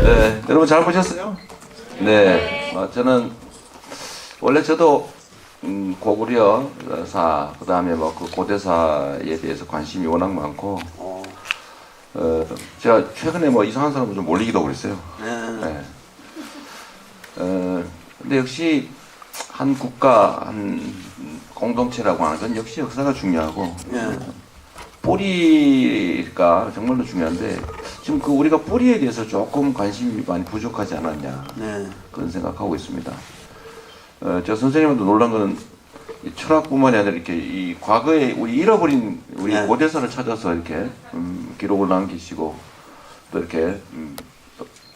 네, 여러분 잘 보셨어요? 네, 저는 원래 저도 고구려사 그다음에 뭐 그 고대사에 대해서 관심이 워낙 많고 제가 최근에 뭐 이상한 사람을 좀 몰리기도 그랬어요. 네. 근데 역시 한 국가 한 공동체라고 하는 건 역시 역사가 중요하고 뿌리가 정말로 중요한데 지금 그 우리가 뿌리에 대해서 조금 관심이 많이 부족하지 않았냐 그런 생각하고 있습니다. 제가 선생님한테 놀란 거는 이 철학뿐만이 아니라 이렇게 이 과거에 우리 잃어버린 우리 고대사를 찾아서 이렇게 기록을 남기시고 또 이렇게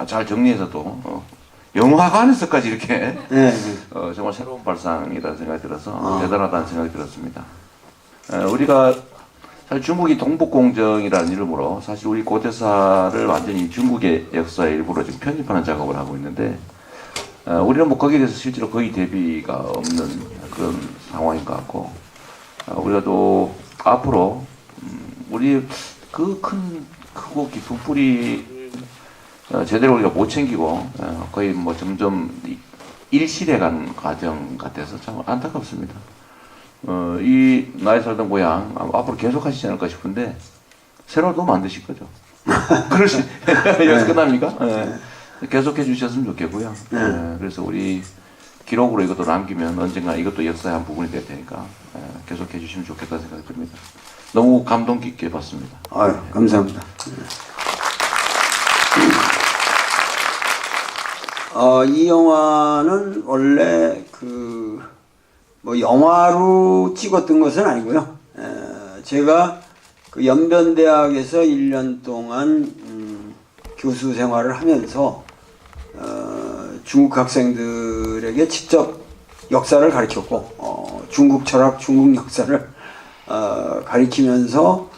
잘 정리해서 또 영화관에서까지 이렇게 정말 새로운 발상이라는 생각이 들어서 대단하다는 생각이 들었습니다. 우리가 사실 중국이 동북공정이라는 이름으로 사실 우리 고대사를 완전히 중국의 역사의 일부로 지금 편집하는 작업을 하고 있는데 우리는 뭐 거기에 대해서 실제로 거의 대비가 없는 그런 상황인 것 같고 우리가 또 앞으로 우리 그 크고 깊은 뿌리 제대로 우리가 못 챙기고 거의 뭐 점점 일실해간 과정 같아서 참 안타깝습니다. 이 나이 살던 고향 앞으로 계속 하시지 않을까 싶은데 새로 또 만드실 거죠. 그러시 여기서 끝납니까? 계속해 주셨으면 좋겠고요. 그래서 우리 기록으로 이것도 남기면 언젠가 이것도 역사의 한 부분이 될 테니까 계속해 주시면 좋겠다는 생각이 듭니다. 너무 감동 깊게 봤습니다. 아유, 감사합니다. 이 영화는 원래 뭐 영화로 찍었던 것은 아니고요. 제가 그 연변대학에서 1년 동안 교수 생활을 하면서 중국 학생들에게 직접 역사를 가르쳤고 중국 철학, 중국 역사를 가르치면서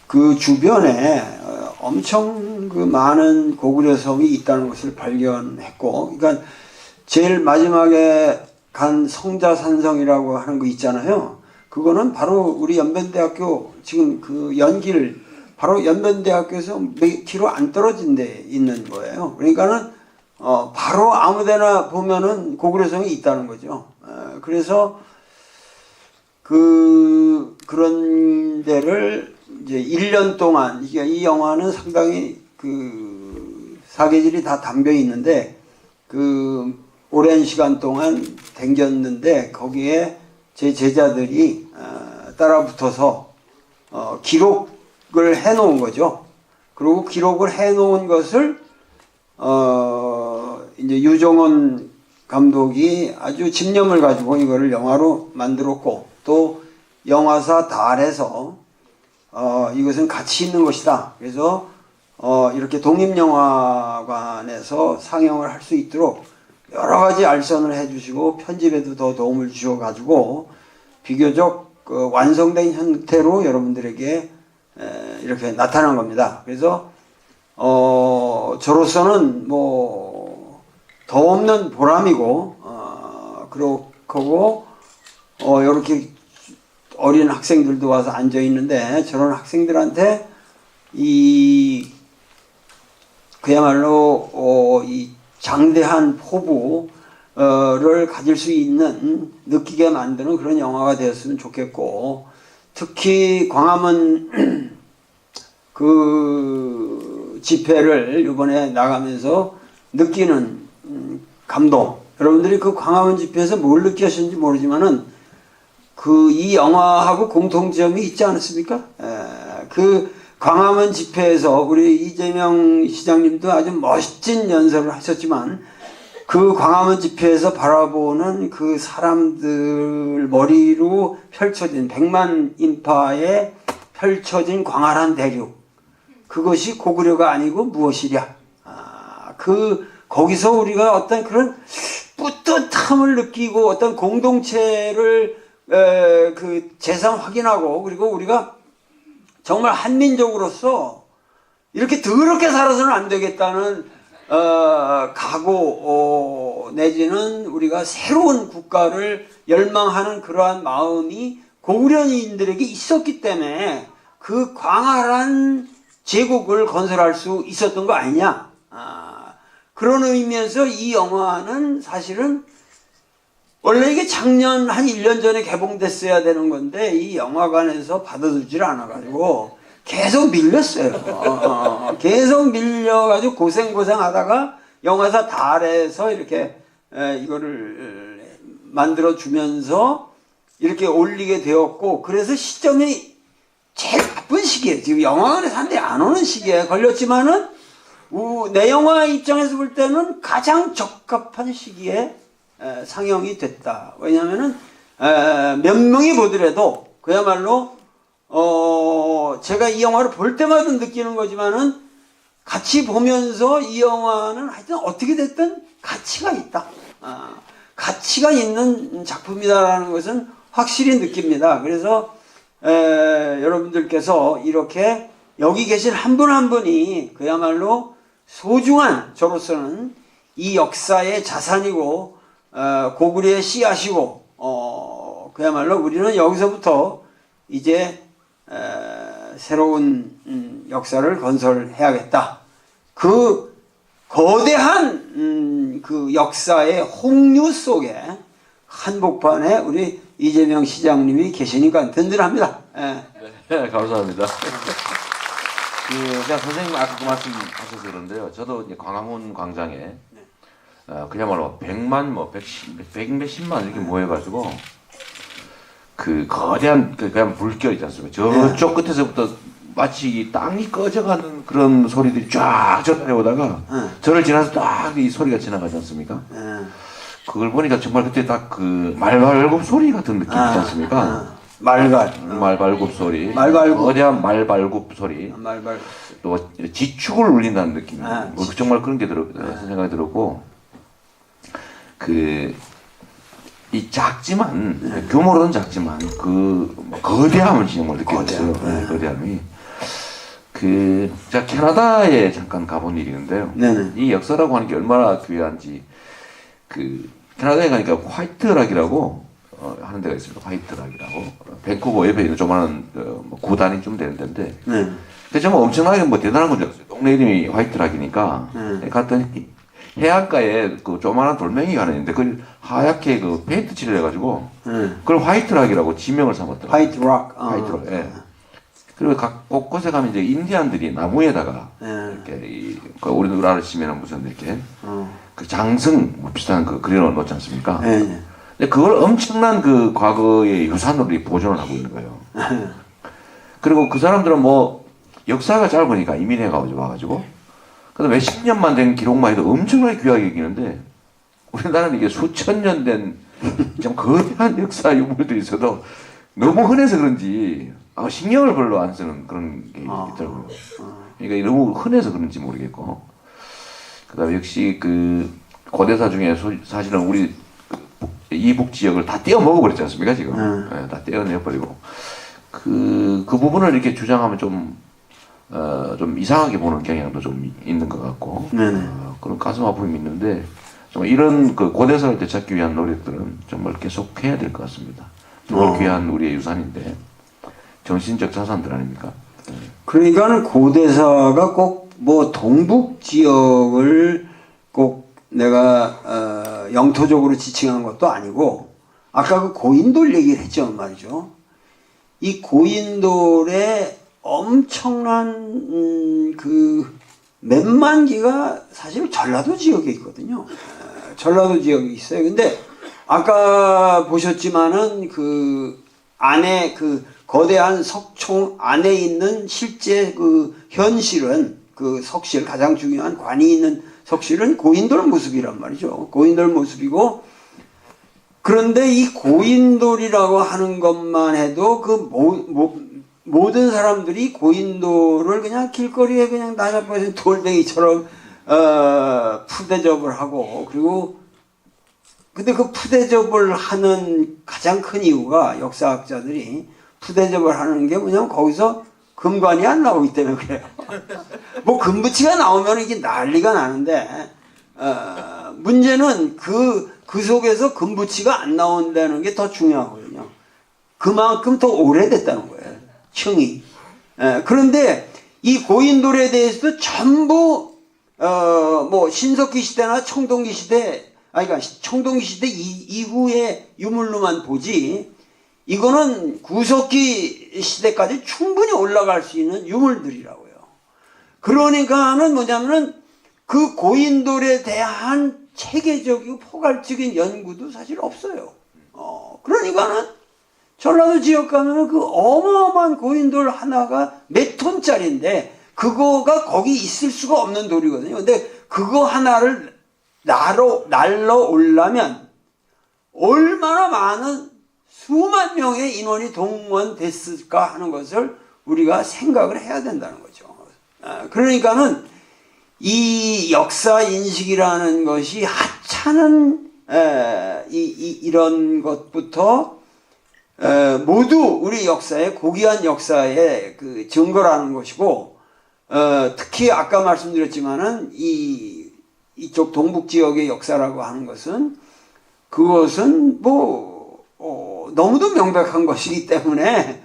그 주변에 엄청 그 많은 고구려성이 있다는 것을 발견했고, 그러니까 제일 마지막에 간 성자산성이라고 하는 거 있잖아요. 그거는 바로 우리 연변대학교 지금 그 연길 바로 연변대학교에서 몇 킬로 안 떨어진 데 있는 거예요. 그러니까는 바로 아무데나 보면은 고구려성이 있다는 거죠. 그래서 그런 데를 이제 1년 동안 이 영화는 상당히 그 사계절이 다 담겨 있는데 그 오랜 시간 동안 댕겼는데 거기에 제 제자들이 따라 붙어서 기록을 해 놓은 거죠. 그리고 기록을 해 놓은 것을 이제 유정원 감독이 아주 집념을 가지고 이거를 영화로 만들었고 또 영화사 달에서 이것은 가치 있는 것이다. 그래서 이렇게 독립영화관에서 상영을 할 수 있도록 여러 가지 알선을 해주시고 편집에도 더 도움을 주셔가지고 비교적 완성된 형태로 여러분들에게 이렇게 나타난 겁니다. 그래서 저로서는 뭐 더 없는 보람이고 그렇고 이렇게 어린 학생들도 와서 앉아 있는데 저런 학생들한테 그야말로 이 장대한 포부를 가질 수 있는 느끼게 만드는 그런 영화가 되었으면 좋겠고 특히 광화문 그 집회를 이번에 나가면서 느끼는 감동 여러분들이 그 광화문 집회에서 뭘 느끼셨는지 모르지만은 이 영화하고 공통점이 있지 않습니까? 그 광화문 집회에서 우리 이재명 시장님도 아주 멋진 연설을 하셨지만 그 광화문 집회에서 바라보는 그 사람들 머리로 펼쳐진 100만 인파에 펼쳐진 광활한 대륙 그것이 고구려가 아니고 무엇이랴. 거기서 우리가 어떤 그런 뿌듯함을 느끼고 어떤 공동체를 재산 확인하고 그리고 우리가 정말 한민족으로서 이렇게 더럽게 살아서는 안 되겠다는 각오 내지는 우리가 새로운 국가를 열망하는 그러한 마음이 고구려인들에게 있었기 때문에 그 광활한 제국을 건설할 수 있었던 거 아니냐. 그런 의미에서 이 영화는 사실은 원래 이게 작년 한 1년 전에 개봉됐어야 되는 건데 이 영화관에서 받아주질 않아가지고 계속 밀렸어요. 계속 밀려가지고 고생하다가 영화사 달에서 이렇게 이거를 만들어주면서 이렇게 올리게 되었고, 그래서 시점이 제일 나쁜 시기에, 지금 영화관에 사람들이 안 오는 시기에 걸렸지만은 내 영화 입장에서 볼 때는 가장 적합한 시기에 상영이 됐다. 왜냐하면은 몇 명이 보더라도 그야말로 제가 이 영화를 볼 때마다 느끼는 거지만은 같이 보면서 이 영화는 하여튼 어떻게 됐든 가치가 있다. 가치가 있는 작품이다라는 것은 확실히 느낍니다. 그래서 여러분들께서 이렇게 여기 계신 한 분 한 분이 그야말로 소중한, 저로서는 이 역사의 자산이고 고구려의 씨앗이고 그야말로 우리는 여기서부터 이제 새로운 역사를 건설해야겠다. 그 거대한 그 역사의 홍류 속에 한복판에 우리 이재명 시장님이 계시니까 든든합니다. 네, 감사합니다. 그냥 선생님 아까 그 말씀하셔서 그런데요. 저도 이제 광화문 광장에 그야말로 100만, 100몇십만 이렇게 모여가지고 그 거대한 그냥 물결 있지 않습니까? 저쪽 끝에서부터 마치 땅이 꺼져가는 그런 소리들이 쫙 전해오다가 저를 지나서 딱 이 소리가 지나가지 않습니까? 그걸 보니까 정말 그때 딱 그 말발굽 소리 같은 느낌 있지 않습니까? 말발굽 소리, 거대한 말발굽 소리, 또 지축을 울린다는 느낌, 정말 그런 게 생각이 들었고, 이 작지만 규모로는 작지만 거대함을 정말 느꼈어요. 거대함이. 제가 캐나다에 잠깐 가본 일이 있는데요. 이 역사라고 하는 게 얼마나 귀한지, 캐나다에 가니까 화이트락이라고 하는 데가 있습니다. 화이트락이라고. 밴쿠버 옆에 있는 조그마한 구단이 좀 되는 데인데, 근데 정말 엄청나게 대단한 건 줄 알았어요. 동네 이름이 화이트락이니까. 갔더니 해안가에 그 조그마한 돌멩이가 하나 있는데, 그걸 하얗게 페인트 칠을 해가지고, 그걸 화이트락이라고 지명을 삼았더라고요. 화이트락. 예. 그리고 각 곳곳에 가면 이제 인디안들이 나무에다가 이렇게 우리나라 치면은 무슨 이렇게 그 장승 비슷한 그려놓지 않습니까? 근데 그걸 엄청난 그 과거의 유산으로 보존을 하고 있는 거예요. 그리고 그 사람들은 역사가 짧으니까 이민해가지고 그래서 몇십 년만 된 기록만 해도 엄청나게 귀하게 여기는데, 우리나라는 이게 수천 년 된 좀 거대한 역사 유물들이 있어도 너무 흔해서 그런지 신경을 별로 안 쓰는 그런 게 있더라고요. 그러니까 너무 흔해서 그런지 모르겠고, 그다음에 역시 고대사 중에 사실은 우리 이북 지역을 다 떼어 먹어버렸지 않습니까 지금? 다 떼어내버리고 그 부분을 이렇게 주장하면 좀 이상하게 보는 경향도 좀 있는 것 같고, 그런 가슴 아픔이 있는데, 정말 이런 고대사를 되찾기 위한 노력들은 정말 계속 해야 될 것 같습니다. 정말 귀한 우리의 유산인데, 정신적 자산들 아닙니까? 그러니까는 고대사가 꼭 동북 지역을 꼭 내가 영토적으로 지칭한 것도 아니고, 아까 그 고인돌 얘기를 했죠 말이죠. 이 고인돌의 엄청난 몇만 개가 사실 전라도 지역에 있거든요. 전라도 지역에 있어요. 근데 아까 보셨지만은 안에 거대한 석총 안에 있는 실제 현실은 석실, 가장 중요한 관이 있는 석실은 고인돌 모습이란 말이죠. 고인돌 모습이고, 그런데 이 고인돌이라고 하는 것만 해도 모든 사람들이 고인돌을 그냥 길거리에 그냥 나자빠진 돌멩이처럼 푸대접을 하고, 그리고 근데 그 푸대접을 하는 가장 큰 이유가, 역사학자들이 푸대접을 하는 게 뭐냐면 거기서 금관이 안 나오기 때문에 그래요. 금붙이가 나오면 이게 난리가 나는데, 문제는 그 속에서 금붙이가 안 나온다는 게 더 중요하거든요. 그만큼 더 오래됐다는 거예요. 층이. 그런데 이 고인돌에 대해서도 전부 뭐 신석기 시대나 청동기 시대, 그러니까 청동기 시대 이후의 유물로만 보지, 이거는 구석기 시대까지 충분히 올라갈 수 있는 유물들이라고요. 그러니까는 뭐냐면은 그 고인돌에 대한 체계적이고 포괄적인 연구도 사실 없어요. 그러니까는 전라도 지역 가면은 그 어마어마한 고인돌 하나가 몇 톤짜리인데 그거가 거기 있을 수가 없는 돌이거든요. 근데 그거 하나를 날러 오려면 얼마나 많은 수만 명의 인원이 동원됐을까 하는 것을 우리가 생각을 해야 된다는 거죠. 그러니까는 이 역사 인식이라는 것이 하찮은 이런 것부터 모두 우리 역사의 고귀한 역사의 그 증거라는 것이고, 특히 아까 말씀드렸지만은 이쪽 동북 지역의 역사라고 하는 것은 그것은 뭐 너무도 명백한 것이기 때문에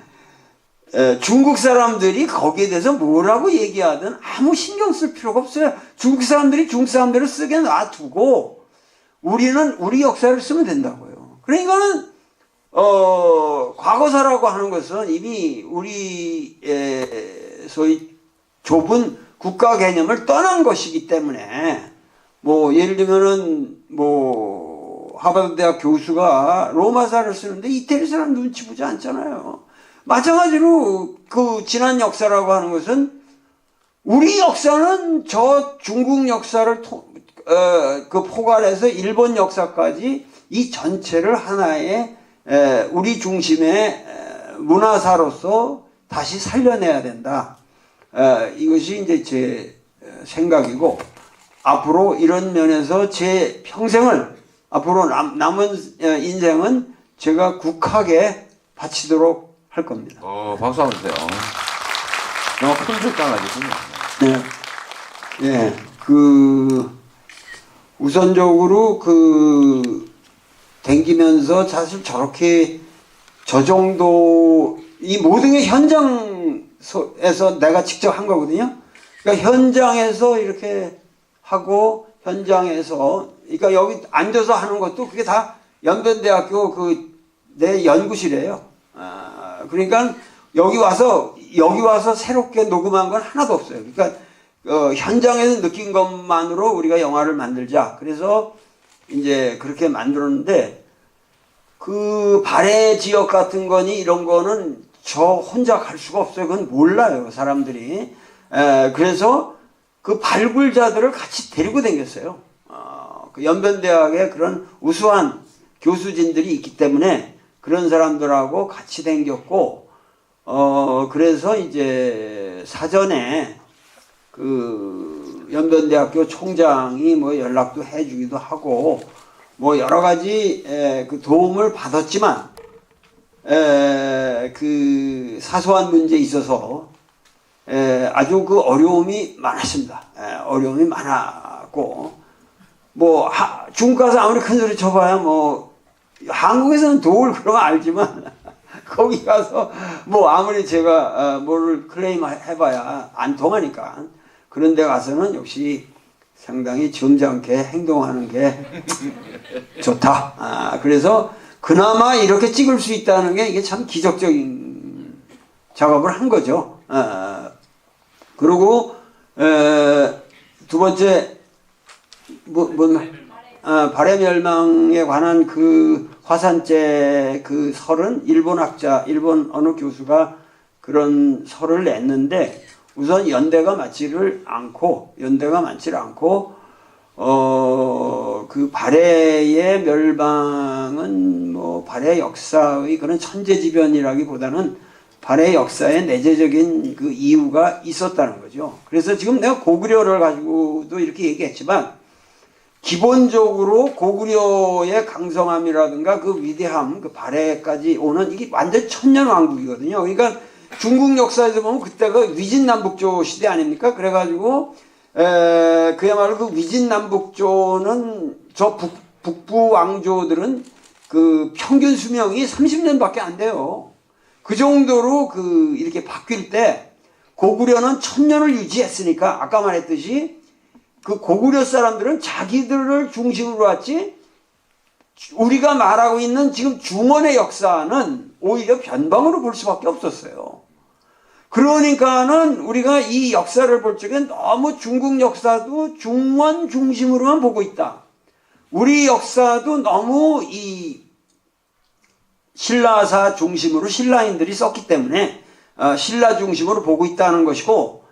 중국 사람들이 거기에 대해서 뭐라고 얘기하든 아무 신경 쓸 필요가 없어요. 중국 사람들이 중국 사람대로 쓰게 놔두고 우리는 우리 역사를 쓰면 된다고요. 그러니까는 과거사라고 하는 것은 이미 우리의 소위 좁은 국가 개념을 떠난 것이기 때문에, 뭐 예를 들면은 뭐 하버드 대학 교수가 로마사를 쓰는데 이태리 사람 눈치 보지 않잖아요. 마찬가지로 그 지난 역사라고 하는 것은 우리 역사는 저 중국 역사를 그 포괄해서 일본 역사까지 이 전체를 하나의 우리 중심의 문화사로서 다시 살려내야 된다. 이것이 이제 제 생각이고, 앞으로 이런 면에서 제 평생을, 앞으로 남은 인생은 제가 국학에 바치도록 할 겁니다. 박수 한번 주세요. 너무 큰 결단을 하셨군요. 네. 예. 우선적으로 댕기면서 사실 저렇게 저 정도 이 모든 게 현장에서 내가 직접 한 거거든요. 그러니까 현장에서 이렇게 하고, 현장에서, 그러니까 여기 앉아서 하는 것도 그게 다 연변대학교 내 연구실이에요. 그러니까 여기 와서 새롭게 녹음한 건 하나도 없어요. 그러니까 현장에서 느낀 것만으로 우리가 영화를 만들자. 그래서 이제 그렇게 만들었는데, 그 발해 지역 같은 거니 이런 거는 저 혼자 갈 수가 없어요. 그건 몰라요, 사람들이. 그래서 그 발굴자들을 같이 데리고 다녔어요. 그 연변대학에 그런 우수한 교수진들이 있기 때문에 그런 사람들하고 같이 다녔고, 그래서 이제 사전에 그 연변대학교 총장이 뭐 연락도 해주기도 하고, 뭐 여러 가지 그 도움을 받았지만, 그 사소한 문제에 있어서 아주 그 어려움이 많았습니다. 어려움이 많았고, 뭐 중국 가서 아무리 큰 소리 쳐봐야 뭐 한국에서는 도울 그런 거 알지만 거기 가서 뭐 아무리 제가 뭐를 클레임 해봐야 안 통하니까, 그런 데 가서는 역시 상당히 점잖게 행동하는 게 좋다. 그래서 그나마 이렇게 찍을 수 있다는 게 이게 참 기적적인 작업을 한 거죠. 그리고 두 번째 발해 멸망에 관한 그 화산재 그 설은 일본 어느 교수가 그런 설을 냈는데, 우선 연대가 많지를 않고 그 발해의 멸망은 뭐 발해 역사의 그런 천재지변이라기보다는 발해 역사의 내재적인 그 이유가 있었다는 거죠. 그래서 지금 내가 고구려를 가지고도 이렇게 얘기했지만, 기본적으로 고구려의 강성함이라든가 그 위대함, 그 발해까지 오는 이게 완전 천년왕국이거든요. 그러니까 중국 역사에서 보면 그때가 위진남북조 시대 아닙니까? 그래가지고 그야말로 그 위진남북조는 저 북부 왕조들은 그 평균 수명이 30년밖에 안 돼요. 그 정도로 이렇게 바뀔 때 고구려는 1000년을 유지했으니까 아까 말했듯이 그 고구려 사람들은 자기들을 중심으로 했지 우리가 말하고 있는 지금 중원의 역사는 오히려 변방으로 볼 수밖에 없었어요. 그러니까는 우리가 이 역사를 볼 적에 너무 중국 역사도 중원 중심으로만 보고 있다. 우리 역사도 너무 이 신라사 중심으로 신라인들이 썼기 때문에 신라 중심으로 보고 있다는 것이고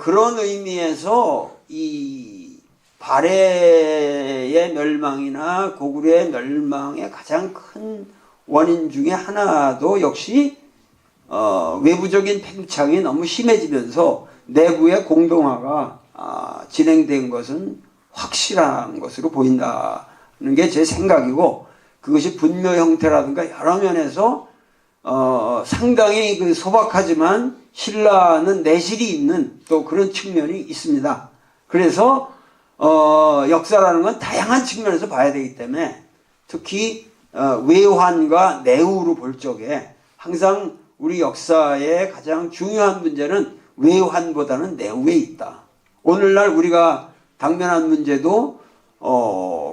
그런 의미에서 이 발해의 멸망이나 고구려의 멸망의 가장 큰 원인 중에 하나도 역시 외부적인 팽창이 너무 심해지면서 내부의 공동화가 진행된 것은 확실한 것으로 보인다는 게 제 생각이고 그것이 분묘 형태라든가 여러 면에서 상당히 그 소박하지만 신라는 내실이 있는 또 그런 측면이 있습니다. 그래서 역사라는 건 다양한 측면에서 봐야 되기 때문에 특히 외환과 내후로 볼 적에 항상 우리 역사의 가장 중요한 문제는 외환보다는 내후에 있다. 오늘날 우리가 당면한 문제도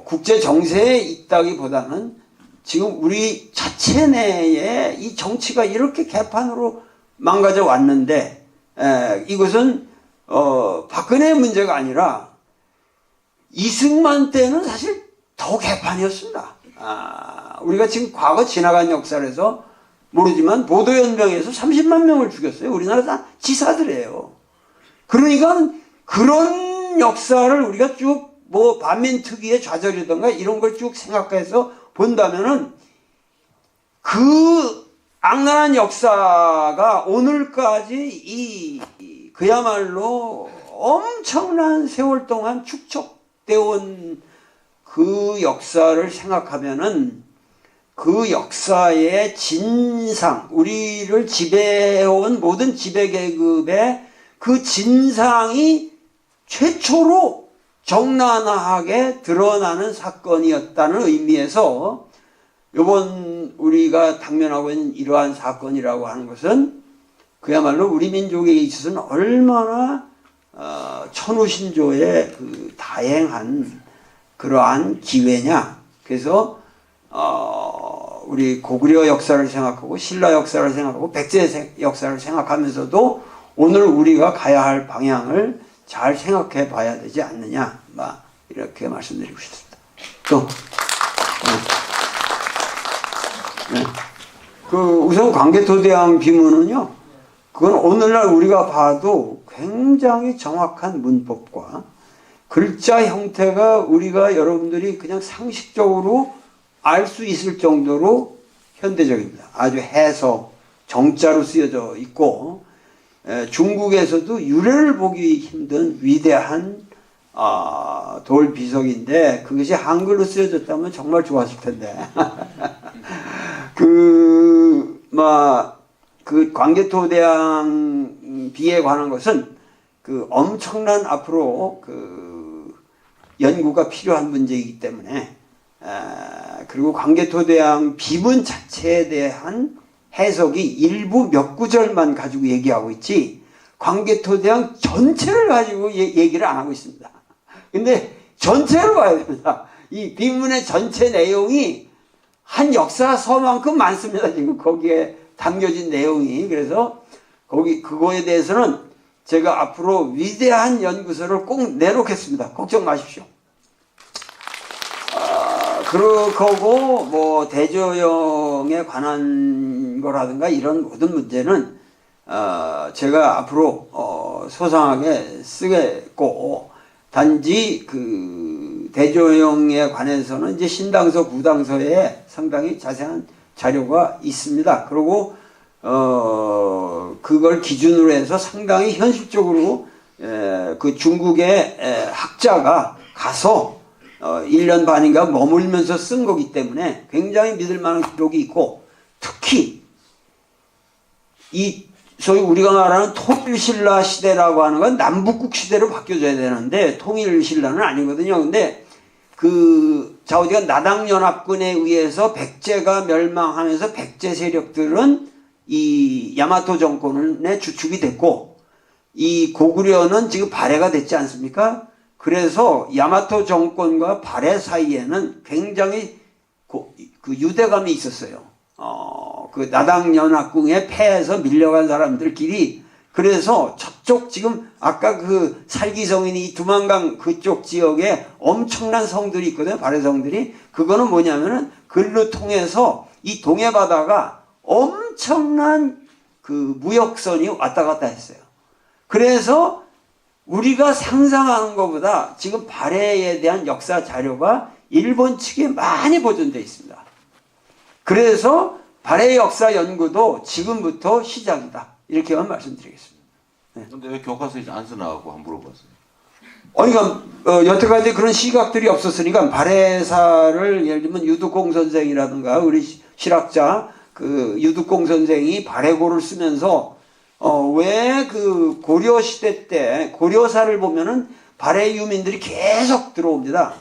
국제 정세에 있다기보다는 지금 우리 자체 내에 이 정치가 이렇게 개판으로 망가져 왔는데 이것은 박근혜의 문제가 아니라 이승만 때는 사실 더 개판이었습니다. 우리가 지금 과거 지나간 역사를 해서 모르지만 보도연맹에서 30만 명을 죽였어요. 우리나라 다 지사들이에요. 그러니까 그런 역사를 우리가 쭉 뭐 반민특위의 좌절이던가 이런 걸 쭉 생각해서 본다면은 그 악랄한 역사가 오늘까지 그야말로 엄청난 세월 동안 축적되어 온 그 역사를 생각하면은 그 역사의 진상, 우리를 지배해온 모든 지배계급의 그 진상이 최초로 적나라하게 드러나는 사건이었다는 의미에서 이번 우리가 당면하고 있는 이러한 사건이라고 하는 것은 그야말로 우리 민족에 있어서는 얼마나 천우신조의 그 다행한 그러한 기회냐. 그래서 우리 고구려 역사를 생각하고 신라 역사를 생각하고 백제 역사를 생각하면서도 오늘 우리가 가야 할 방향을 잘 생각해 봐야 되지 않느냐. 이렇게 말씀드리고 싶습니다. 또 우선 광개토대왕 비문은요. 그건 오늘날 우리가 봐도 굉장히 정확한 문법과 글자 형태가 우리가 여러분들이 그냥 상식적으로 알 수 있을 정도로 현대적입니다. 아주 해서 정자로 쓰여져 있고 중국에서도 유래를 보기 힘든 위대한 돌비석인데 그것이 한글로 쓰여졌다면 정말 좋았을 텐데 그 광개토대왕 비에 관한 것은 그 엄청난 앞으로 그 연구가 필요한 문제이기 때문에 그리고 광개토대왕 비문 자체에 대한 해석이 일부 몇 구절만 가지고 얘기하고 있지 광개토대왕 전체를 가지고 얘기를 안 하고 있습니다. 근데 전체를 봐야 됩니다. 이 비문의 전체 내용이 한 역사서만큼 많습니다. 지금 거기에 담겨진 내용이. 그래서 그거에 대해서는 제가 앞으로 위대한 연구서를 꼭 내놓겠습니다. 걱정 마십시오. 그러고 뭐 대조영에 관한 거라든가 이런 모든 문제는 제가 앞으로 소상하게 쓰겠고 단지 그 대조영에 관해서는 이제 신당서 구당서에 상당히 자세한 자료가 있습니다. 그리고 그걸 기준으로 해서 상당히 현실적으로 그 중국의 학자가 가서 1년 반인가 머물면서 쓴 거기 때문에 굉장히 믿을 만한 기록이 있고 특히 이 소위 우리가 말하는 통일신라 시대라고 하는 건 남북국 시대로 바뀌어져야 되는데 통일신라는 아니거든요. 근데 그 좌우지간 나당연합군에 의해서 백제가 멸망하면서 백제 세력들은 이 야마토 정권의 주축이 됐고 이 고구려는 지금 발해가 됐지 않습니까? 그래서 야마토 정권과 발해 사이에는 굉장히 그 유대감이 있었어요. 그 나당연합궁에 패해서 밀려간 사람들끼리. 그래서 저쪽 지금 아까 그 살기성인이 두만강 그쪽 지역에 엄청난 성들이 있거든요. 발해성들이. 그거는 뭐냐면은 글로 통해서 이 동해바다가 엄청난 그 무역선이 왔다 갔다 했어요. 그래서 우리가 상상하는 것보다 지금 발해에 대한 역사 자료가 일본 측에 많이 보존되어 있습니다. 그래서 발해 역사 연구도 지금부터 시작이다. 이렇게만 말씀드리겠습니다. 근데 왜 교과서에 안 써나가고 한번 물어봤어요? 그러니까 여태까지 그런 시각들이 없었으니까 발해사를 예를 들면 유득공 선생이라든가 우리 실학자 그 유득공 선생이 발해고를 쓰면서 왜 그 고려 시대 때 고려사를 보면은 발해 유민들이 계속 들어옵니다.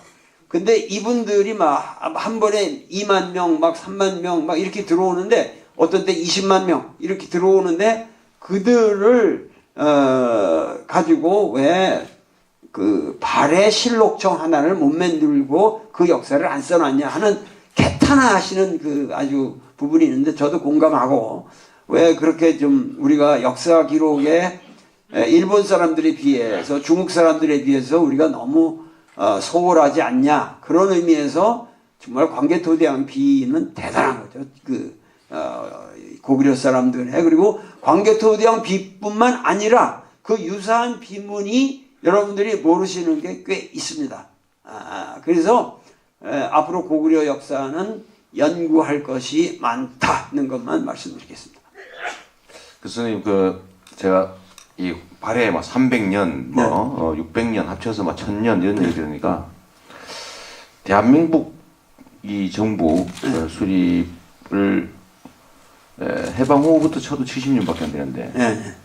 근데 이분들이 막 한 번에 2만 명, 막 3만 명, 막 이렇게 들어오는데 어떤 때 20만 명 이렇게 들어오는데 그들을 가지고 왜 그 발해 실록청 하나를 못 만들고 그 역사를 안 써놨냐 하는 개탄하시는 그 아주 부분이 있는데 저도 공감하고 왜 그렇게 좀 우리가 역사 기록에 일본 사람들에 비해서 중국 사람들에 비해서 우리가 너무 소홀하지 않냐 그런 의미에서 정말 광개토대왕 비는 대단한 거죠. 그 고구려 사람들의 그리고 광개토대왕 비뿐만 아니라 그 유사한 비문이 여러분들이 모르시는 게 꽤 있습니다. 그래서 앞으로 고구려 역사는 연구할 것이 많다는 것만 말씀드리겠습니다. 교수님 제가 이 발해 막 300년 뭐 600년 합쳐서 막 1000년 이런 얘기 들으니까 대한민국 이 정부 수립을 해방 후부터 쳐도 70년밖에 안 되는데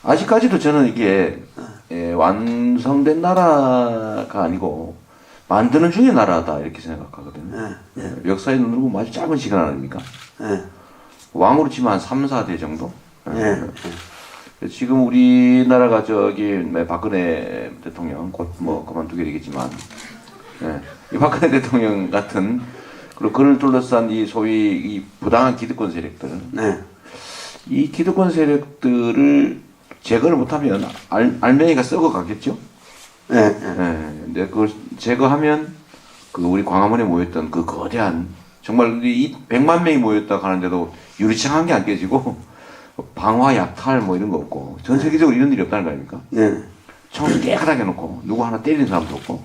아직까지도 저는 이게 완성된 나라가 아니고 만드는 중의 나라다 이렇게 생각하거든요. 역사에 눈으로 보면 아주 짧은 시간 아닙니까? 왕으로 치면 한 3, 4대 정도? 지금 우리나라가 박근혜 대통령 곧 뭐 그만두게 되겠지만 이 박근혜 대통령 같은 그리고 그를 둘러싼 이 소위 이 부당한 기득권 세력들 이 기득권 세력들을 제거를 못하면 알맹이가 썩어가겠죠. 근데 그걸 제거하면 그 우리 광화문에 모였던 그 거대한 정말 이 100만 명이 모였다 가는데도 유리창한 게 안 깨지고 방화 약탈 뭐 이런 거 없고 전 세계적으로 이런 일이 없다는 거 아닙니까? 청소 깨끗하게 해놓고 누구 하나 때리는 사람도 없고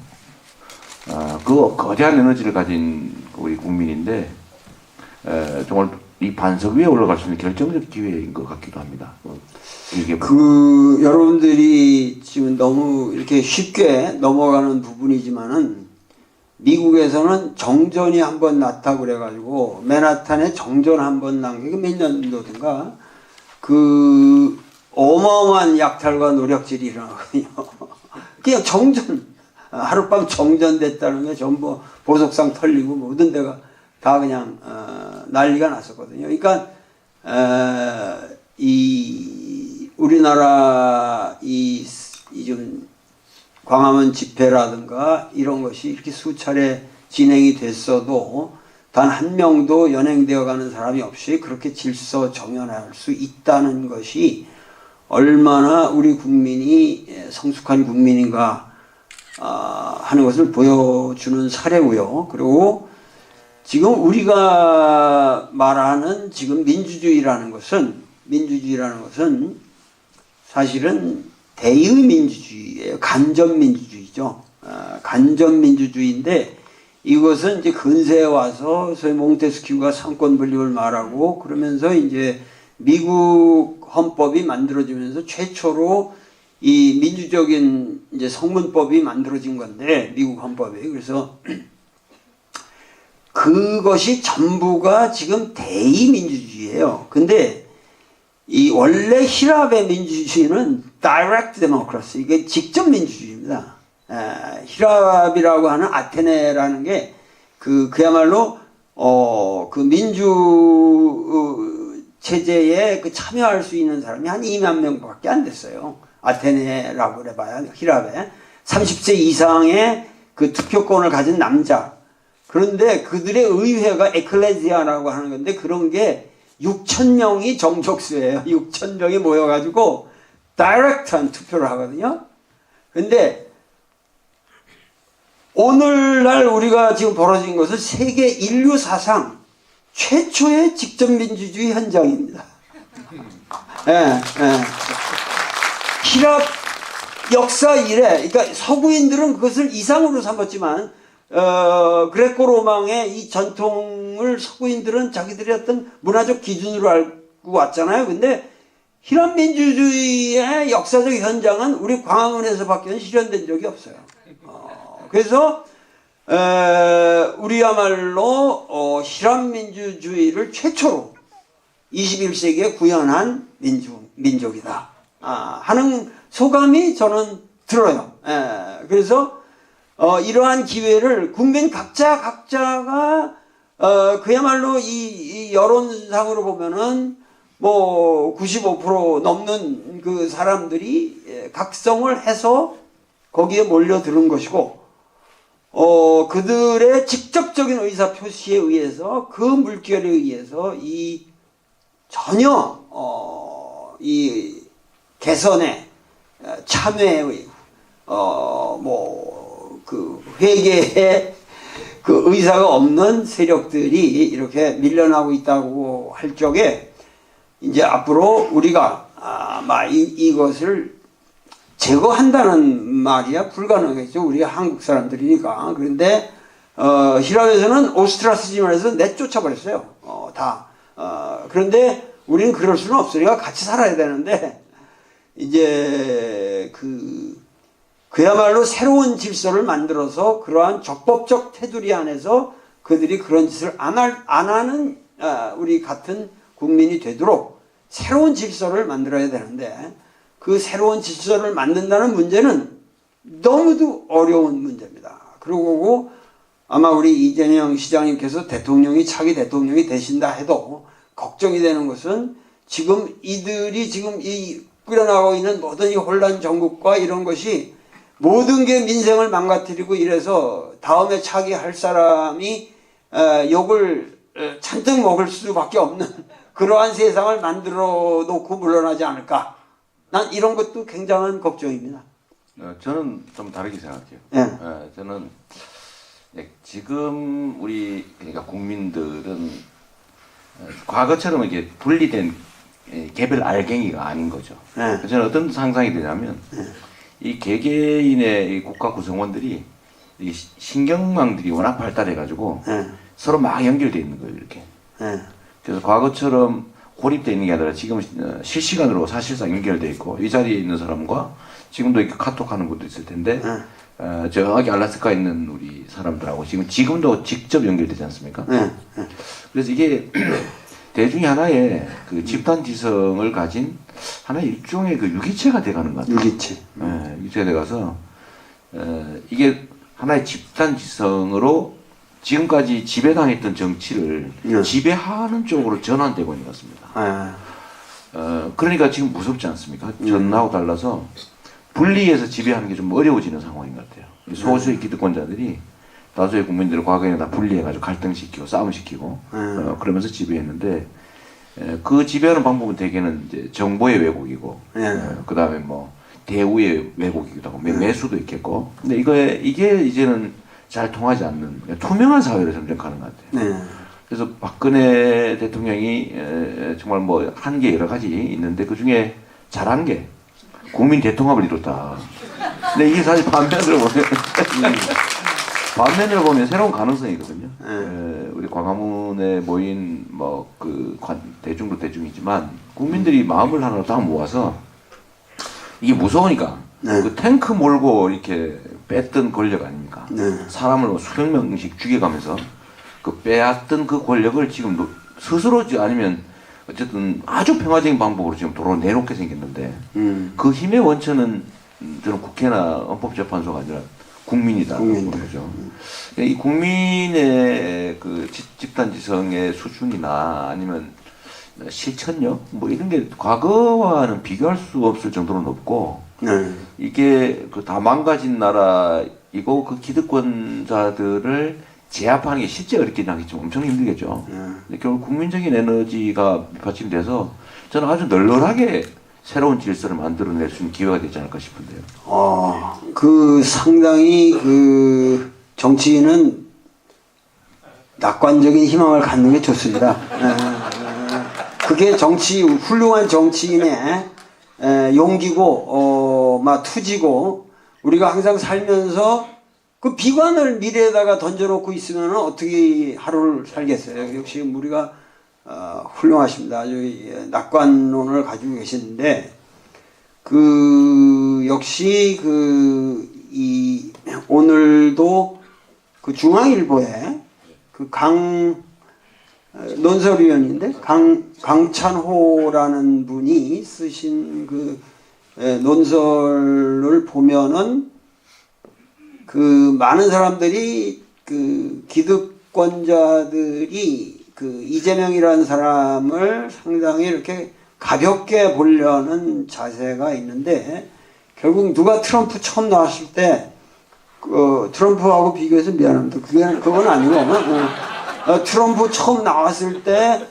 그 거대한 에너지를 가진 우리 국민인데 정말 이 반석 위에 올라갈 수 있는 결정적 기회인 것 같기도 합니다. 이게 여러분들이 지금 너무 이렇게 쉽게 넘어가는 부분이지만은 미국에서는 정전이 한번 났다고 그래가지고 맨하탄에 정전 한번 난 게 몇 년도든가 그 어마어마한 약탈과 노력질이 일어나거든요. 그냥 정전 하룻밤 정전됐다는 게 전부 보석상 털리고 모든 데가 다 그냥 난리가 났었거든요. 그러니까 이 우리나라 이 좀 광화문 집회라든가 이런 것이 이렇게 수차례 진행이 됐어도 단 한 명도 연행되어 가는 사람이 없이 그렇게 질서 정연할 수 있다는 것이 얼마나 우리 국민이 성숙한 국민인가 하는 것을 보여주는 사례고요. 그리고 지금 우리가 말하는 지금 민주주의라는 것은 사실은 대의민주주의예요. 간접민주주의죠. 간접민주주의인데 이것은 이제 근세에 와서 소위 몽테스키우가 상권 분립을 말하고 그러면서 이제 미국 헌법이 만들어지면서 최초로 이 민주적인 이제 성문법이 만들어진 건데 미국 헌법이 그래서 그것이 전부가 지금 대의민주주의예요. 근데 이 원래 히랍의 민주주의는 direct democracy, 이게 직접 민주주의입니다. 히랍이라고 하는 아테네라는 게 그야말로 그 체제에 그 참여할 수 있는 사람이 한 2만 명밖에 안 됐어요. 아테네라고 그래봐야 히랍에 30세 이상의 그 투표권을 가진 남자. 그런데 그들의 의회가 에클레지아라고 하는 건데 그런 게 6천 명이 정족수예요. 6천 명이 모여가지고 다이렉트한 투표를 하거든요. 근데 오늘날 우리가 지금 벌어진 것은 세계 인류 사상 최초의 직접민주주의 현장입니다. 예, 예. 히랍 역사 이래, 그러니까 서구인들은 그것을 이상으로 삼았지만, 그레코 로망의 이 전통을 서구인들은 자기들의 어떤 문화적 기준으로 알고 왔잖아요. 근데 히랍 민주주의의 역사적 현장은 우리 광화문에서밖에 실현된 적이 없어요. 그래서 우리야말로 히랍 민주주의를 최초로 21세기에 구현한 민족이다 하는 소감이 저는 들어요. 그래서 이러한 기회를 국민 각자가 그야말로 이 여론상으로 보면은 뭐 95% 넘는 그 사람들이 각성을 해서 거기에 몰려드는 것이고 그들의 직접적인 의사 표시에 의해서 그 물결에 의해서 이 전혀 이 개선에 참여의 그 회개의 그 의사가 없는 세력들이 이렇게 밀려나고 있다고 할 적에 이제 앞으로 우리가 이것을 제거한다는 말이야 불가능하겠죠. 우리가 한국 사람들이니까. 그런데 히랍에서는 오스트라시즘에서 내쫓아버렸어요. 다. 그런데 우리는 그럴 수는 없으니까 같이 살아야 되는데 이제 그야말로 새로운 질서를 만들어서 그러한 적법적 테두리 안에서 그들이 그런 짓을 안 하는 우리 같은 국민이 되도록 새로운 질서를 만들어야 되는데 그 새로운 질서를 만든다는 문제는 너무도 어려운 문제입니다. 그리고 아마 우리 이재명 시장님께서 차기 대통령이 되신다 해도 걱정이 되는 것은 지금 이들이 지금 이 꾸려나가고 있는 모든 이 혼란 정국과 이런 것이 모든 게 민생을 망가뜨리고 이래서 다음에 차기할 사람이 욕을 잔뜩 먹을 수밖에 없는 그러한 세상을 만들어 놓고 물러나지 않을까. 난 이런 것도 굉장한 걱정입니다. 저는 좀 다르게 생각해요. 네. 저는 지금 우리 그러니까 국민들은 과거처럼 이렇게 분리된 개별 알갱이가 아닌 거죠. 네. 저는 어떤 상상이 되냐면 이 개개인의 이 국가 구성원들이 이 신경망들이 워낙 발달해가지고 서로 막 연결돼 있는 거예요, 이렇게. 그래서 과거처럼 고립되어 있는 게 아니라 지금 실시간으로 사실상 연결돼 있고 이 자리에 있는 사람과 지금도 이렇게 카톡하는 것도 있을 텐데 저기 알라스카에 있는 우리 사람들하고 지금도 직접 연결되지 않습니까? 그래서 이게 대중이 하나의 그 집단 지성을 가진 하나의 일종의 그 유기체가 돼가는 것 같아요. 유기체. 유기체가 돼가서 이게 하나의 집단 지성으로 지금까지 지배당했던 정치를 지배하는 쪽으로 전환되고 있는 것 같습니다. 그러니까 지금 무섭지 않습니까? 전하고 달라서 분리해서 지배하는 게 좀 어려워지는 상황인 것 같아요. 소수의 기득권자들이 다수의 국민들을 과거에 다 분리해가지고 갈등시키고 싸움시키고 그러면서 지배했는데 그 지배하는 방법은 대개는 이제 정보의 왜곡이고 그 다음에 뭐 대우의 왜곡이기도 하고 매수도 있겠고 근데 이게 이제는 잘 통하지 않는 투명한 사회로 점점 가는 것 같아요. 그래서 박근혜 대통령이 정말 뭐 한 게 여러 가지 있는데 그 중에 잘한 게 국민 대통합을 이뤘다. 근데 이게 사실 반면으로 보면 새로운 가능성이거든요. 우리 광화문에 모인 뭐 그 대중도 대중이지만 국민들이 마음을 하나 딱 모아서 이게 무서우니까 그 탱크 몰고 이렇게 뺐던 권력 아닙니까? 사람을 수백 명씩 죽여가면서 그 빼앗던 그 권력을 지금 스스로 아니면 어쨌든 아주 평화적인 방법으로 지금 도로 내놓게 생겼는데 그 힘의 원천은 저는 국회나 헌법재판소가 아니라 국민이다. 그러죠. 이 국민의 그 집단 지성의 수준이나 아니면 실천력 뭐 이런 게 과거와는 비교할 수 없을 정도로 높고 네. 이게 그 다 망가진 나라이고 그 기득권자들을 제압하는 게 실제 어렵긴 하겠지만 엄청 힘들겠죠. 근데 결국 국민적인 에너지가 밑받침돼서 저는 아주 널널하게 새로운 질서를 만들어낼 수 있는 기회가 되지 않을까 싶은데요. 그 상당히 그 정치인은 낙관적인 희망을 갖는 게 좋습니다. 그게 훌륭한 정치인의 용기고, 막 투지고, 우리가 항상 살면서 그 비관을 미래에다가 던져놓고 있으면 어떻게 하루를 살겠어요. 역시 우리가 훌륭하십니다. 아주 낙관론을 가지고 계시는데, 역시 오늘도 그 중앙일보에 논설위원인데 강찬호라는 분이 쓰신 논설을 보면은 많은 사람들이 기득권자들이 이재명이라는 사람을 상당히 이렇게 가볍게 보려는 자세가 있는데 결국 누가 트럼프 처음 나왔을 때 트럼프하고 비교해서 미안합니다. 그건 아니고 트럼프 처음 나왔을 때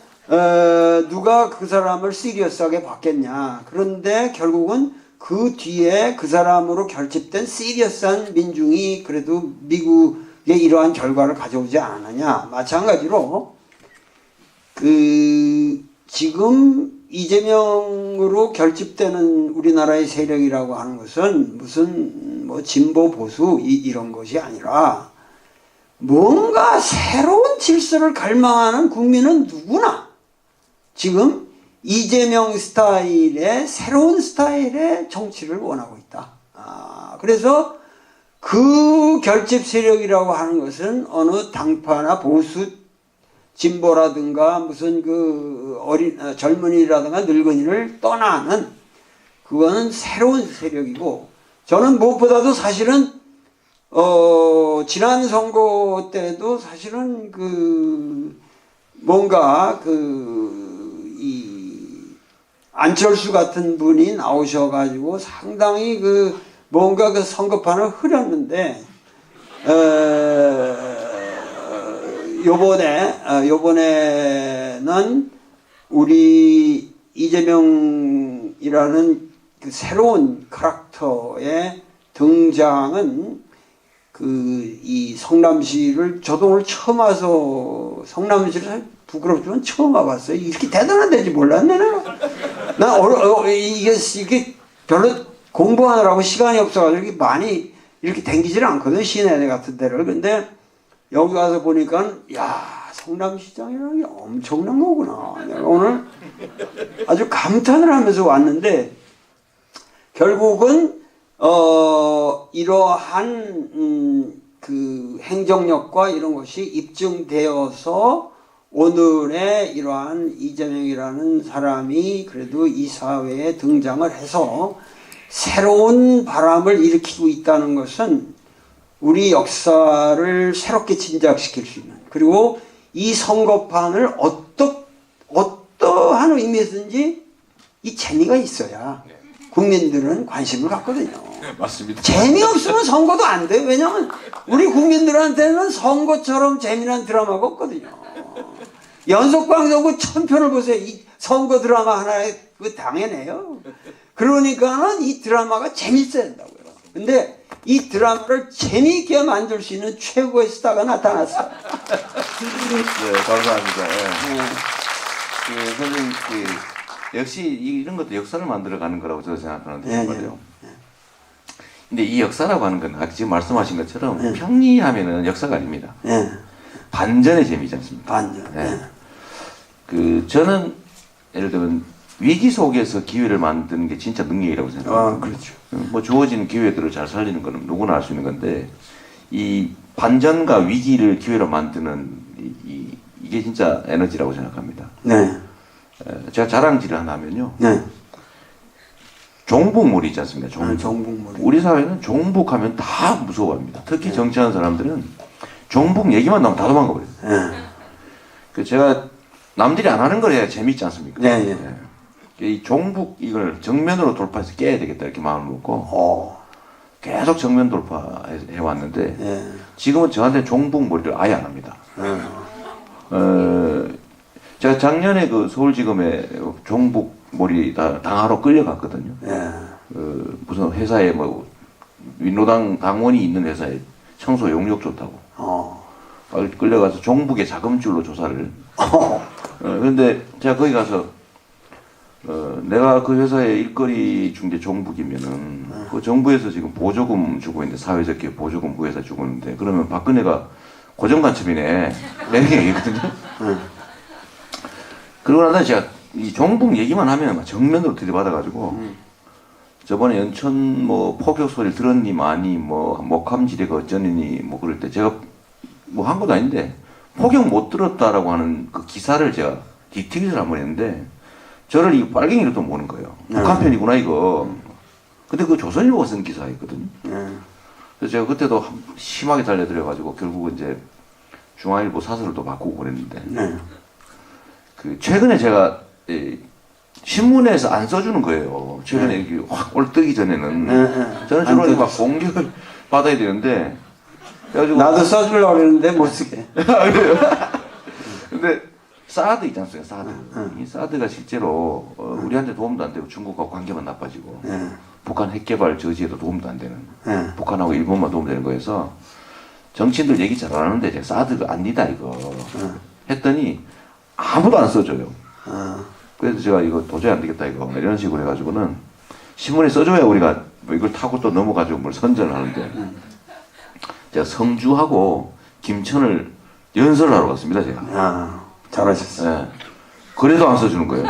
누가 그 사람을 시리어스하게 봤겠냐. 그런데 결국은 그 뒤에 그 사람으로 결집된 시리어스한 민중이 그래도 미국에 이러한 결과를 가져오지 않았느냐. 마찬가지로 지금 이재명으로 결집되는 우리나라의 세력이라고 하는 것은 무슨 진보 보수 이런 것이 아니라 뭔가 새로운 질서를 갈망하는 국민은 누구나 지금 이재명 스타일의 새로운 스타일의 정치를 원하고 있다. 그래서 그 결집 세력이라고 하는 것은 어느 당파나 보수 진보라든가 무슨 젊은이라든가 늙은이를 떠나는 그거는 새로운 세력이고 저는 무엇보다도 사실은 지난 선거 때도 사실은 뭔가 안철수 같은 분이 나오셔가지고 상당히 뭔가 선거판을 흐렸는데 요번에는 우리 이재명이라는 새로운 캐릭터의 등장은 이 성남시를 저도 오늘 처음 와서 성남시를 부끄럽지만 처음 와봤어요. 이렇게 대단한 데인지 몰랐네 내가. 이게 별로 공부하느라고 시간이 없어가지고 이렇게 많이 이렇게 댕기질 않거든 시내 같은 데를. 근데 여기 와서 보니까 성남시장이라는 게 엄청난 거구나. 내가 오늘 아주 감탄을 하면서 왔는데 결국은 이러한 행정력과 이런 것이 입증되어서 오늘의 이러한 이재명이라는 사람이 그래도 이 사회에 등장을 해서 새로운 바람을 일으키고 있다는 것은 우리 역사를 새롭게 진작시킬 수 있는 그리고 이 선거판을 어떠한 의미에서든지 이 재미가 있어야 국민들은 관심을 갖거든요. 네, 맞습니다. 재미없으면 선거도 안 돼요. 왜냐하면 우리 국민들한테는 선거처럼 재미난 드라마가 없거든요. 연속방송국 1000편을 보세요. 이 선거 드라마 하나에 당연해요. 그러니까는 이 드라마가 재밌어야 된다고요. 근데 이 드라마를 재미있게 만들 수 있는 최고의 스타가 나타났어요. 네, 감사합니다. 선생님, 역시 이런 것도 역사를 만들어가는 거라고 저도 생각하는데 말이에요. 근데 이 역사라고 하는 건 아까 지금 말씀하신 것처럼 평리하면은 역사가 아닙니다. 반전의 재미지 않습니까? 반전. 저는 예를 들면 위기 속에서 기회를 만드는 게 진짜 능력이라고 생각합니다. 그렇죠. 주어진 기회들을 잘 살리는 거는 누구나 할 수 있는 건데 이 반전과 위기를 기회로 만드는 이게 진짜 에너지라고 생각합니다. 네. 제가 자랑질을 하나 하면요. 네. 종북물이 있지 않습니까? 종북물. 우리 사회는 종북하면 다 무서워합니다. 특히 정치하는 사람들은 종북 얘기만 나오면 다 도망가 버려요. 제가 남들이 안 하는 걸 해야 재밌지 않습니까? 네, 네. 이 종북 이걸 정면으로 돌파해서 깨야 되겠다 이렇게 마음을 먹고 계속 정면 돌파해 왔는데 네. 지금은 저한테 종북 머리를 아예 안 합니다. 제가 작년에 그 서울지검에 종북 머리 당하러 끌려갔거든요. 네. 무슨 회사에 뭐 민노당 당원이 있는 회사에 청소 용역 좋다고 끌려가서 종북의 자금줄로 조사를. 그런데 제가 거기 가서 내가 그 회사에 일거리 준 게 종북이면은 그 정부에서 지금 보조금 주고 있는데 사회적 기업 보조금 그 회사 주고 있는데 그러면 박근혜가 고정간첩이네 이렇게 얘기거든요. 그러고 나서 제가 이 종북 얘기만 하면 막 정면으로 들이받아가지고 저번에 연천 뭐 포격 소리를 들었니 마니 뭐 목함지대가 어쩌니 뭐 그럴 때 제가 뭐 한 것도 아닌데 포격 못 들었다라고 하는 그 기사를 제가 디트윗을 한번 했는데 저를 이 빨갱이로 또 모는 거예요. 북한 편이구나 이거. 근데 그 조선일보가 쓴 기사였거든요. 그래서 제가 그때도 심하게 달려들어가지고 결국은 이제 중앙일보 사설을 또 바꾸고 그랬는데 그 최근에 제가 신문에서 안 써주는 거예요. 최근에 이게 확 올뜨기 전에는 저는 주로 막 공격을 받아야 되는데 그래가지고 나도 써주려고 그랬는데 못 쓰게. 근데 사드 있지 않습니까? 사드. 이 사드가 실제로 우리한테 도움도 안 되고 중국과 관계만 나빠지고 북한 핵개발 저지에도 도움도 안 되는 북한하고 일본만 도움되는 거여서 정치인들 얘기 잘 안 하는데 제가 사드가 아니다 이거 했더니 아무도 안 써줘요. 그래서 제가 이거 도저히 안 되겠다 이거 이런 식으로 해가지고는 신문에 써줘야 우리가 뭐 이걸 타고 또 넘어가지고 뭘 선전을 하는데 제가 성주하고 김천을 연설을 하러 갔습니다 제가. 잘하셨어요. 네. 그래도 안 써주는 거예요.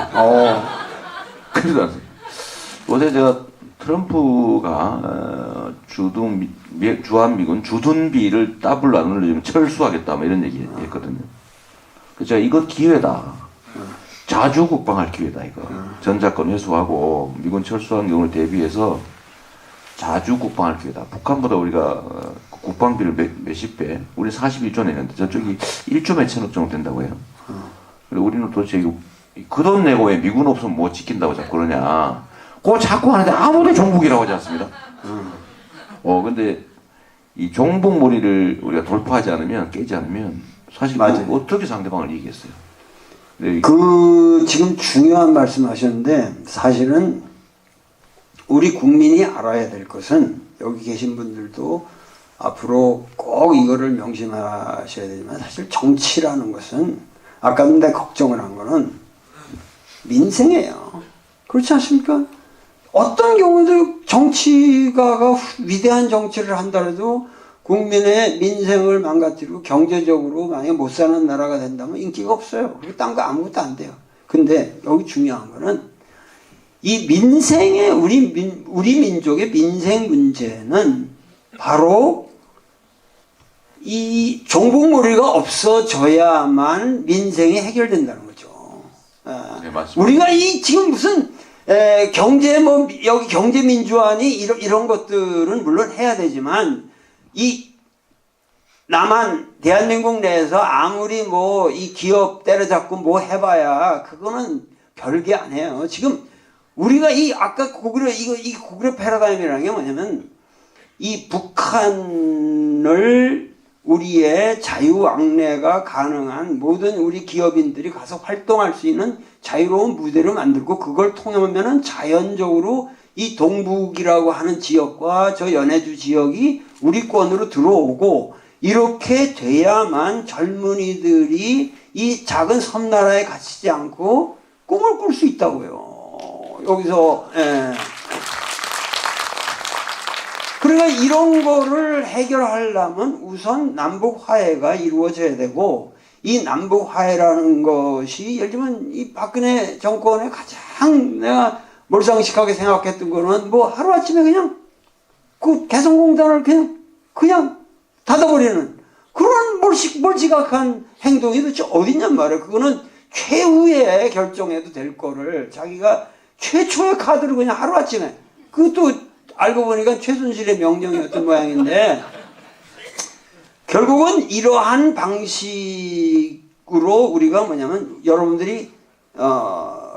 그래도 안 써. 어제 제가 트럼프가 주한미군 주둔비를 더블로 안 올려주면 철수하겠다 뭐 이런 얘기 했거든요. 그래서 제가 이거 기회다. 자주 국방할 기회다 이거. 전작권 회수하고 미군 철수한 경우를 대비해서 자주 국방할 기회다. 북한보다 우리가 국방비를 몇십 배, 우리 41조 내는데 저쪽이 1조 몇천억 정도 된다고 해요. 그리고 우리는 도대체 그 돈 내고 왜 미군 없으면 못 지킨다고 자꾸 그러냐. 그거 자꾸 하는데 아무도 종북이라고 하지 않습니다. 근데 이 종북머리를 우리가 돌파하지 않으면, 깨지 않으면 사실 어떻게 상대방을 이기겠어요? 지금 중요한 말씀 하셨는데 사실은 우리 국민이 알아야 될 것은 여기 계신 분들도 앞으로 꼭 이거를 명심하셔야 되지만 사실 정치라는 것은 아까도 내가 걱정을 한 거는 민생이에요. 그렇지 않습니까? 어떤 경우도 정치가가 위대한 정치를 한다해도 국민의 민생을 망가뜨리고 경제적으로 만약에 못 사는 나라가 된다면 인기가 없어요. 그리고 딴 거 아무것도 안 돼요. 근데 여기 중요한 거는 이 민생의 우리 민족의 민생 문제는 바로 이 종북머리가 없어져야만 민생이 해결된다는 거죠. 네, 맞습니다. 우리가 이 지금 무슨 여기 경제 민주화니 이런 것들은 물론 해야 되지만 이 남한 대한민국 내에서 아무리 뭐 이 기업 때려잡고 뭐 해봐야 그거는 별게 아니에요. 지금 우리가 아까 이 고구려 패러다임이라는 게 뭐냐면 이 북한을 우리의 자유왕래가 가능한 모든 우리 기업인들이 가서 활동할 수 있는 자유로운 무대를 만들고 그걸 통하면은 자연적으로 이 동북이라고 하는 지역과 저 연해주 지역이 우리권으로 들어오고 이렇게 돼야만 젊은이들이 이 작은 섬나라에 갇히지 않고 꿈을 꿀 수 있다고요. 여기서 그러니까 이런 거를 해결하려면 우선 남북 화해가 이루어져야 되고 이 남북 화해라는 것이 예를 들면 이 박근혜 정권의 가장 내가 몰상식하게 생각했던 거는 뭐 하루아침에 그냥 그 개성공단을 그냥 닫아버리는 그런 몰지각한 행동이 도대체 어딨냔 말이에요. 그거는 최후의 결정해도 될 거를 자기가 최초의 카드를 그냥 하루아침에 그것도 알고 보니까 최순실의 명령이었던 모양인데 결국은 이러한 방식으로 우리가 뭐냐면 여러분들이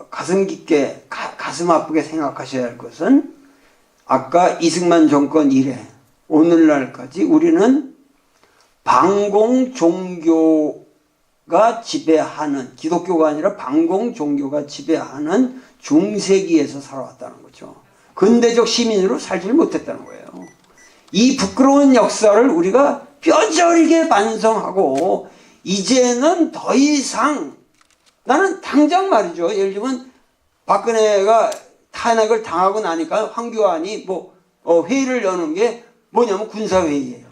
가슴 깊게 가슴 아프게 생각하셔야 할 것은 아까 이승만 정권 이래 오늘날까지 우리는 반공 종교가 지배하는 기독교가 아니라 반공 종교가 지배하는 중세기에서 살아왔다는 거죠. 근대적 시민으로 살지를 못했다는 거예요. 이 부끄러운 역사를 우리가 뼈저리게 반성하고 이제는 더 이상 나는 당장 말이죠. 예를 들면 박근혜가 탄핵을 당하고 나니까 황교안이 회의를 여는 게 뭐냐면 군사회의예요.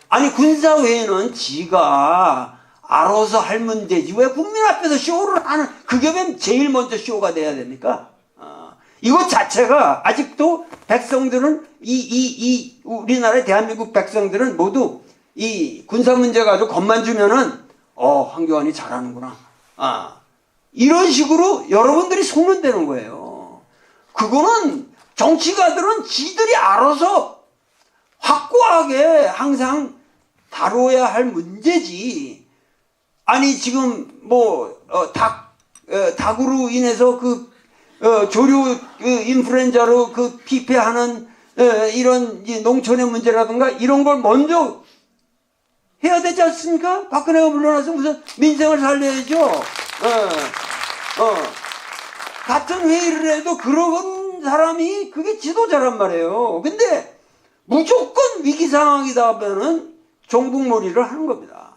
아니 군사회의는 지가 알아서 하면 되지 왜 국민 앞에서 쇼를 하는 그게 왜 제일 먼저 쇼가 돼야 됩니까? 이것 자체가 아직도 백성들은 우리나라의 대한민국 백성들은 모두 이 군사 문제 가지고 겁만 주면은 황교안이 잘하는구나. 이런 식으로 여러분들이 속는다는 거예요. 그거는 정치가들은 지들이 알아서 확고하게 항상 다뤄야 할 문제지. 아니 지금 닭으로 인해서 조류 인플루엔자로 피폐하는 이런 농촌의 문제라든가 이런 걸 먼저 해야 되지 않습니까? 박근혜가 물러나서 무슨 민생을 살려야죠. 같은 회의를 해도 그런 사람이 그게 지도자란 말이에요. 근데 무조건 위기 상황이다 하면은 종북몰이를 하는 겁니다.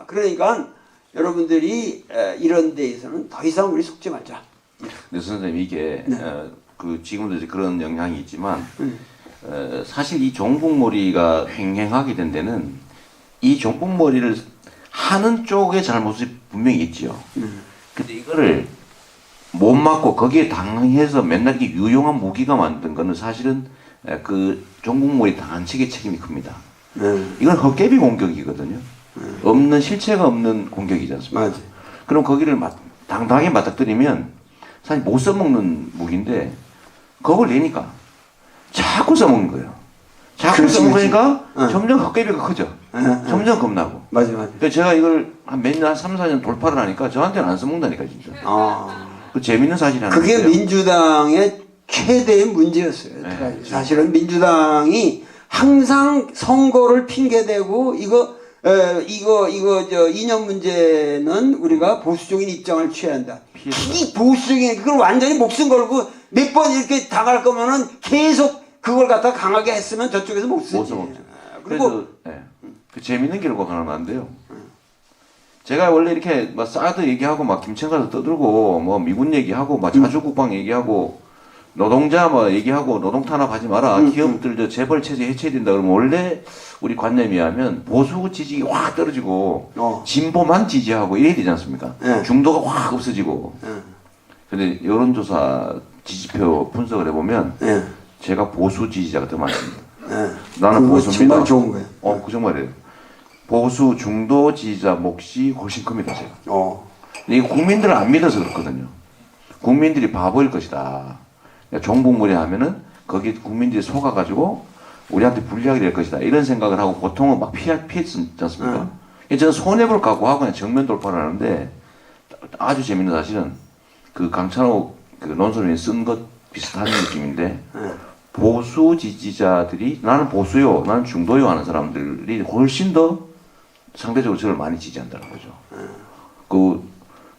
그러니까 여러분들이 이런 데에서는 더 이상 우리 속지 말자. 네, 선생님 이게 지금도 이제 그런 영향이 있지만 사실 이 종북몰이가 횡행하게 된 데는 이 종북몰이를 하는 쪽의 잘못이 분명히 있지요. 근데 이거를 못 막고 거기에 당해서 맨날 이렇게 유용한 무기가 만든 거는 사실은 그 종북몰이 당한 측의 책임이 큽니다. 이건 헛개비 공격이거든요. 없는 실체가 없는 공격이지 않습니까? 맞아요. 그럼 거기를 당당하게 맞닥뜨리면 사실 못 써먹는 무기인데 그걸 내니까 자꾸 써먹는 거예요. 자꾸 써먹으니까 점점 헛개비가 커져. 점점 겁나고. 맞아요. 그러니까 제가 이걸 한 몇 년, 3, 4년 돌파를 하니까 저한테는 안 써먹는다니까 진짜. 그 재밌는 사실이 하나 그게 있어요. 민주당의 최대의 문제였어요. 네, 사실은 민주당이 항상 선거를 핑계대고 이념 문제는 우리가 보수적인 입장을 취해야 한다. 이 보수적인 그걸 완전히 목숨 걸고 몇 번 이렇게 당할 거면은 계속 그걸 갖다 강하게 했으면 저쪽에서 못 쓰지. 그리고 그 재밌는 결과가 하나 나는데요. 제가 원래 이렇게 사드 얘기하고 김천가서 떠들고 미군 얘기하고 자주국방 얘기하고 노동자 얘기하고 노동 탄압하지 마라. 기업들 재벌 체제 해체해야 된다 그러면 원래 우리 관념이 하면 보수 지지가 확 떨어지고 진보만 지지하고 이래야 되지 않습니까? 중도가 확 없어지고. 근데 여론조사 지지표 분석을 해보면 제가 보수 지지자가 더 많습니다. 나는 보수입니다. 정말 좋은 거예요. 그 정말이에요. 보수 중도 지지자 몫이 훨씬 큽니다, 제가. 근데 이거 국민들을 안 믿어서 그렇거든요. 국민들이 바보일 것이다. 종북몰이 하면은 거기 국민들이 속아가지고 우리한테 불리하게 될 것이다. 이런 생각을 하고 보통은 피했지 않습니까? 저는 손해볼 각오하고 그냥 정면 돌파를 하는데 아주 재밌는 사실은 그 강찬호 논설위원이 쓴 것 비슷한 느낌인데 보수 지지자들이 나는 보수요, 나는 중도요 하는 사람들이 훨씬 더 상대적으로 저를 많이 지지한다는 거죠.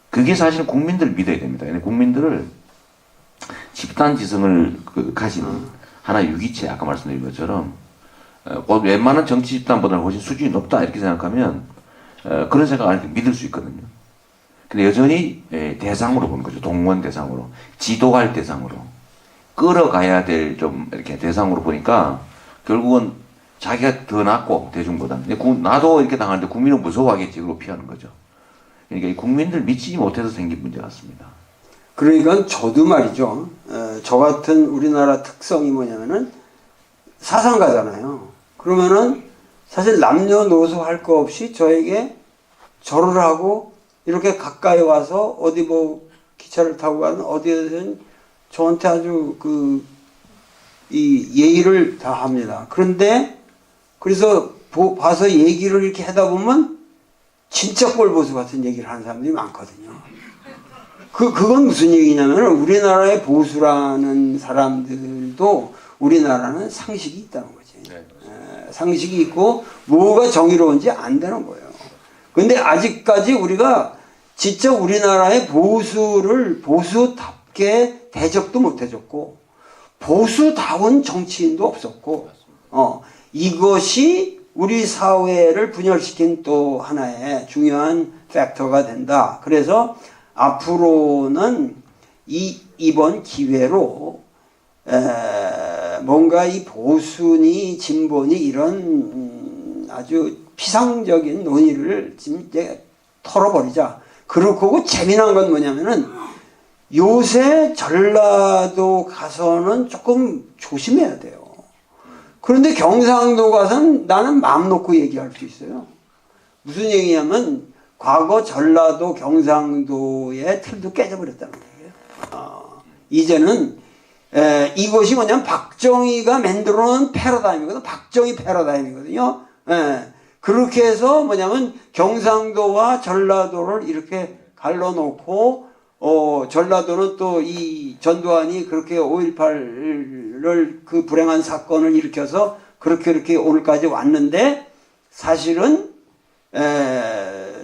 그게 사실 국민들을 믿어야 됩니다. 국민들을 집단지성을 가진 하나의 유기체, 아까 말씀드린 것처럼 웬만한 정치 집단보다는 훨씬 수준이 높다 이렇게 생각하면 그런 생각을 믿을 수 있거든요. 근데 여전히 대상으로 보는 거죠. 동원 대상으로, 지도할 대상으로, 끌어가야 될 좀 이렇게 대상으로 보니까 결국은 자기가 더 낫고 대중보다. 나도 이렇게 당하는데 국민은 무서워하겠지. 그러고 피하는 거죠. 그러니까 이 국민들 믿지 못해서 생긴 문제 같습니다. 그러니까 저도 말이죠. 저 같은 우리나라 특성이 뭐냐면은 사상가잖아요. 그러면은 사실 남녀노소 할 거 없이 저에게 절을 하고 이렇게 가까이 와서 어디 기차를 타고 가는 어디에든 저한테 아주 이 예의를 다 합니다. 그런데 그래서 봐서 얘기를 이렇게 하다 보면 진짜 꼴보수 같은 얘기를 하는 사람들이 많거든요. 그건 무슨 얘기냐면 우리나라의 보수라는 사람들도 우리나라는 상식이 있다는 거지. 네. 상식이 있고 뭐가 정의로운지 안 되는 거예요. 근데 아직까지 우리가 진짜 우리나라의 보수를 보수답게 대접도 못 해줬고 보수다운 정치인도 없었고 이것이 우리 사회를 분열시킨 또 하나의 중요한 팩터가 된다. 그래서 앞으로는 이번 기회로 뭔가 이 보수니 진보니 이런 아주 피상적인 논의를 지금 이제 털어버리자. 그렇고 재미난 건 뭐냐면은 요새 전라도 가서는 조금 조심해야 돼요. 그런데 경상도 가서는 나는 마음 놓고 얘기할 수 있어요. 무슨 얘기냐면 과거 전라도 경상도의 틀도 깨져버렸다는 얘기예요. 이제는 이것이 뭐냐면 박정희가 만들어놓은 패러다임이거든. 박정희 패러다임이거든요. 그렇게 해서 뭐냐면 경상도와 전라도를 이렇게 갈라놓고 전라도는 또 이 전두환이 그렇게 5.18을 그 불행한 사건을 일으켜서 그렇게 오늘까지 왔는데 사실은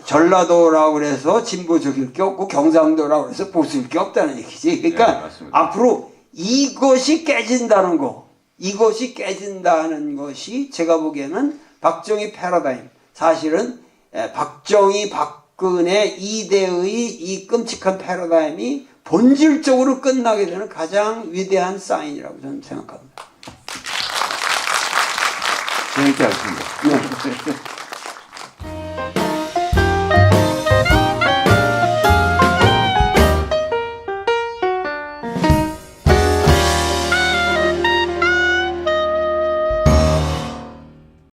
전라도라고 그래서 진보적일 게 없고 경상도라고 해서 보수일 게 없다는 얘기지. 그러니까 네, 앞으로 이것이 깨진다는 거, 이것이 깨진다는 것이 제가 보기에는 박정희 패러다임, 사실은 박정희 박근혜 2대의 이 끔찍한 패러다임이 본질적으로 끝나게 되는 가장 위대한 사인이라고 저는 생각합니다. 재밌게 하겠습니다. 네.